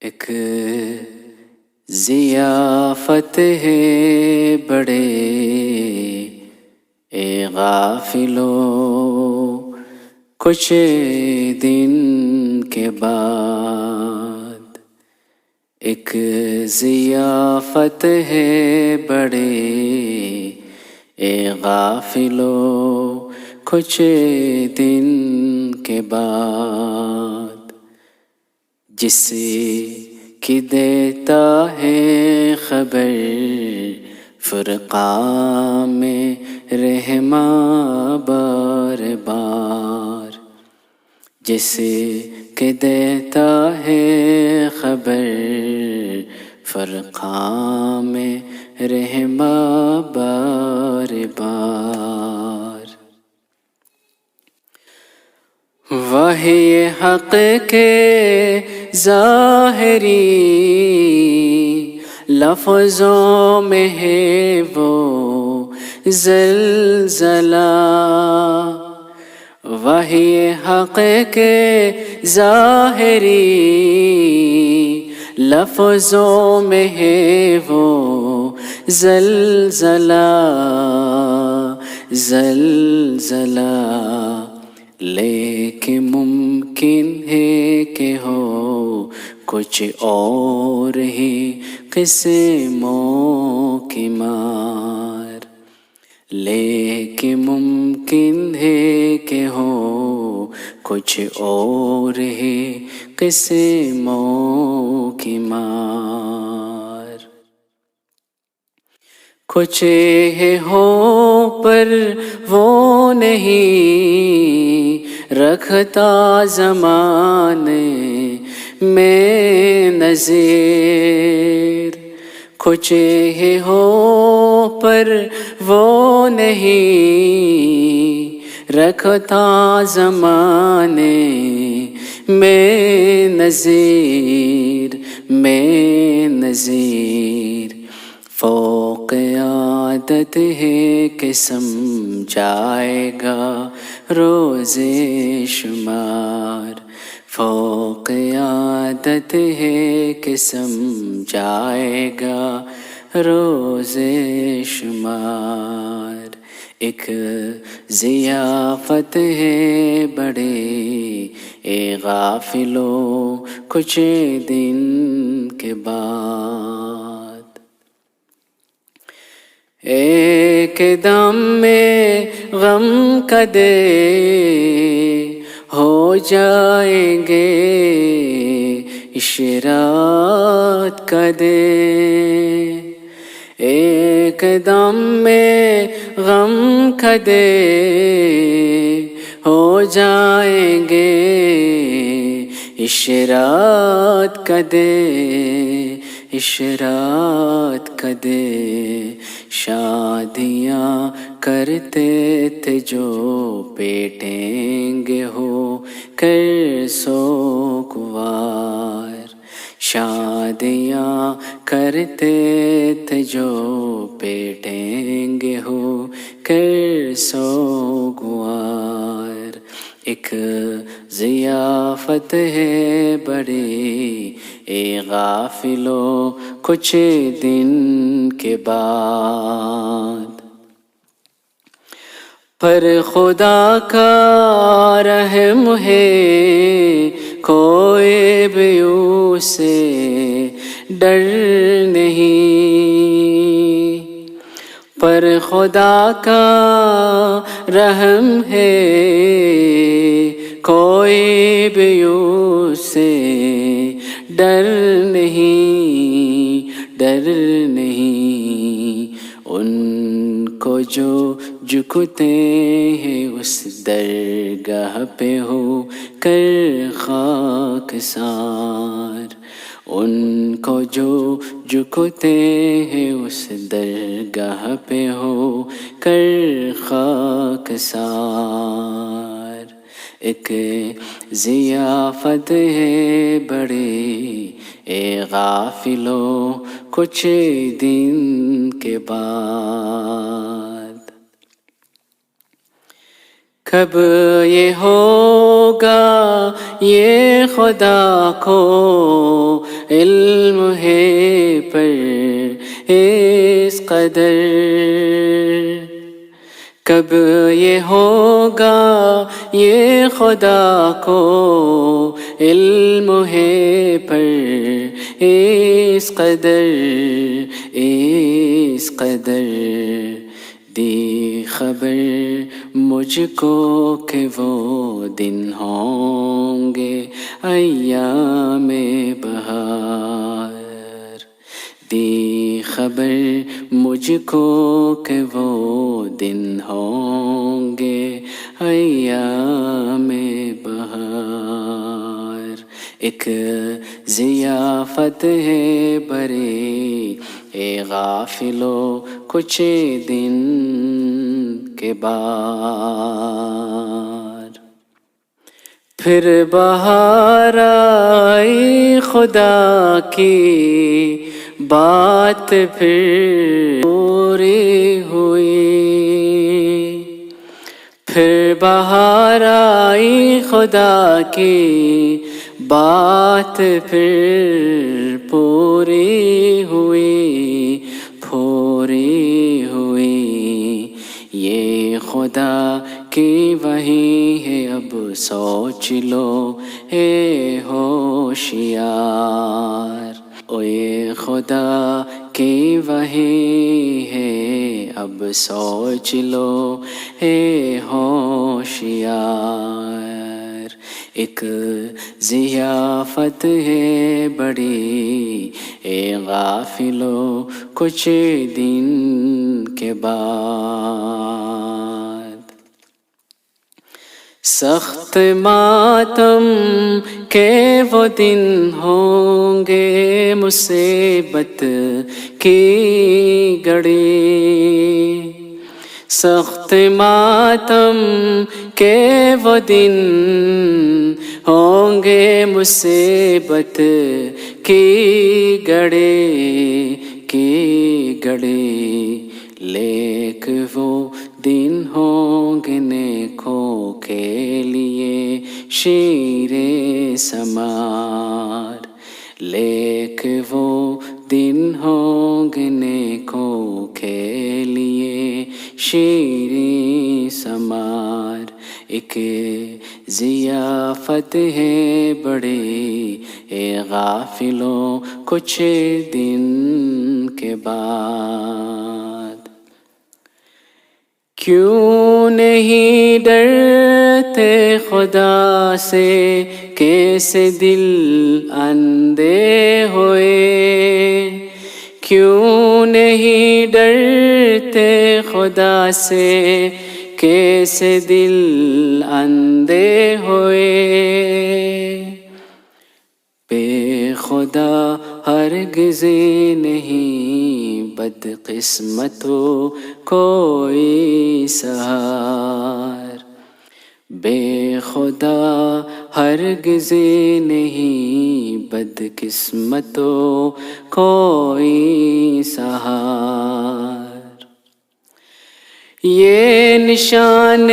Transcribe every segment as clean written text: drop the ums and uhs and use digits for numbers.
ایک ضیافت ہے بڑے اے غافلو، کچھ دن کے بعد ایک ضیافت ہے بڑے اے غافلو، کچھ دن کے بعد جسے کی دیتا ہے خبر فرقان میں رہما بار بار، جسے کہ دیتا ہے خبر فرقان میں رہما بار بار۔ وحی حق کے ظاہری لفظوں میں ہے وہ زلزلہ، وحی حق کے ظاہری لفظوں میں ہے وہ زلزلہ زلزلہ، لیکن ممکن ہے کہ ہو کچھ اور ہی قسموں کی مار، لیکن ممکن ہے کہ ہو کچھ اور ہی قسموں کی مار۔ کچھ ہے ہو پر وہ نہیں رکھتا زمانے میں نظیر، کچھ ہے ہو پر وہ نہیں رکھتا زمانے میں نظیر فوق عادت ہے کہ سمجھائے گا روز شمار، فوق عادت ہے کہ سمجھائے گا روز شمار۔ ایک ضیافت ہے بڑے اے غافلو، کچھ دن کے بعد ایک دم میں غم کدے ہو جائیں گے اشراط کدے، ایک دم میں غم کدے ہو جائیں گے اشراط کدے، شادیاں کرتے تھے جو بیٹیں گے ہو کر سوگوار، شادیاں کرتے تھے جو بیٹیں گے ہو کر سوگوار۔ ایک ضیافت ہے بڑے اے غافلو، کچھ دن کے بعد پر خدا کا رحم ہے کوئی بھی اسے ڈر نہیں، پر خدا کا رحم ہے کوئی بھی اسے ڈر نہیں، ان کو جو جھکتے ہیں اس درگاہ پہ ہو کر خاکسار، ان کو جو جھکتے ہیں اس درگاہ پہ ہو کر خاکسار۔ ایک ضیافت ہے بڑے اے غافلو، کچھ دن کے بعد کب یہ ہوگا یہ خدا کو علم ہے پر اس قدر، کب یہ ہوگا یہ خدا کو علم ہے پر اس قدر، اس قدر دی خبر مجھ کو کہ وہ دن ہوں گے ایام بہار، دی خبر مجھ کو کہ وہ دن ہوں گے ایام بہار، ایک ضیافت ہے برے اے غافلو کچھ دن کے بعد، پھر بہار آئی خدا کی بات پھر پوری ہوئی، پھر بہار آئی خدا کی بات پھر پوری ہوئی، پوری ہوئی، یہ خدا کی وحی ہے اب سوچ لو اے ہوشیار، او یہ خدا کی وحی ہے اب سوچ لو اے ہوشیار، ایک ضیافت ہے بڑی اے غافلو کچھ دن کے بعد، سخت ماتم کے وہ دن ہوں گے مصیبت کی گھڑی، سخت ماتم کے وہ دن ہوں گے مصیبت کی گھڑی، کی گھڑی، لیک وہ دن ہوں گے نیکوں کے لیے شیر سمار، لیک وہ دن ہوں گے نیکوں کے لیے شیر سمار، ایک ضیافت ہے بڑی اے غافلو کچھ دن کے بعد، کیوں نہیں ڈرتے خدا سے کیسے دل اندھے ہوئے، کیوں نہیں ڈرتے خدا سے کیسے دل اندھے ہوئے، بے خدا ہرگز نہیں بدقسمتوں کوئی سہار، بے خدا ہرگز نہیں بدقسمتوں کوئی سہار، یہ نشان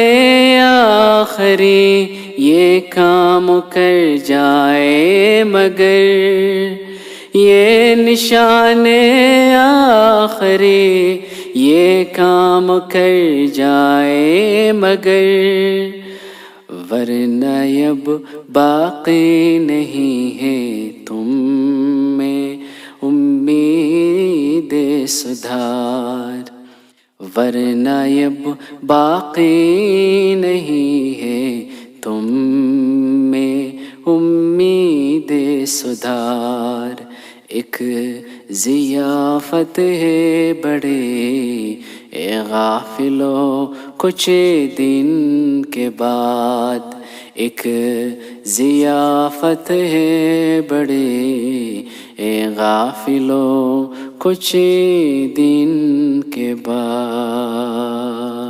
آخری یہ کام کر جائے مگر، یہ نشان آخری یہ کام کر جائے مگر، ورنہ اب باقی نہیں ہے تم میں امید سدھار، ورنہ اب باقی نہیں ہے تم میں امید سدھار، ایک ضیافت ہے بڑے اے غافلو کچھ دن کے بعد، ایک ضیافت ہے بڑے اے غافلو کچھ دن کے بعد۔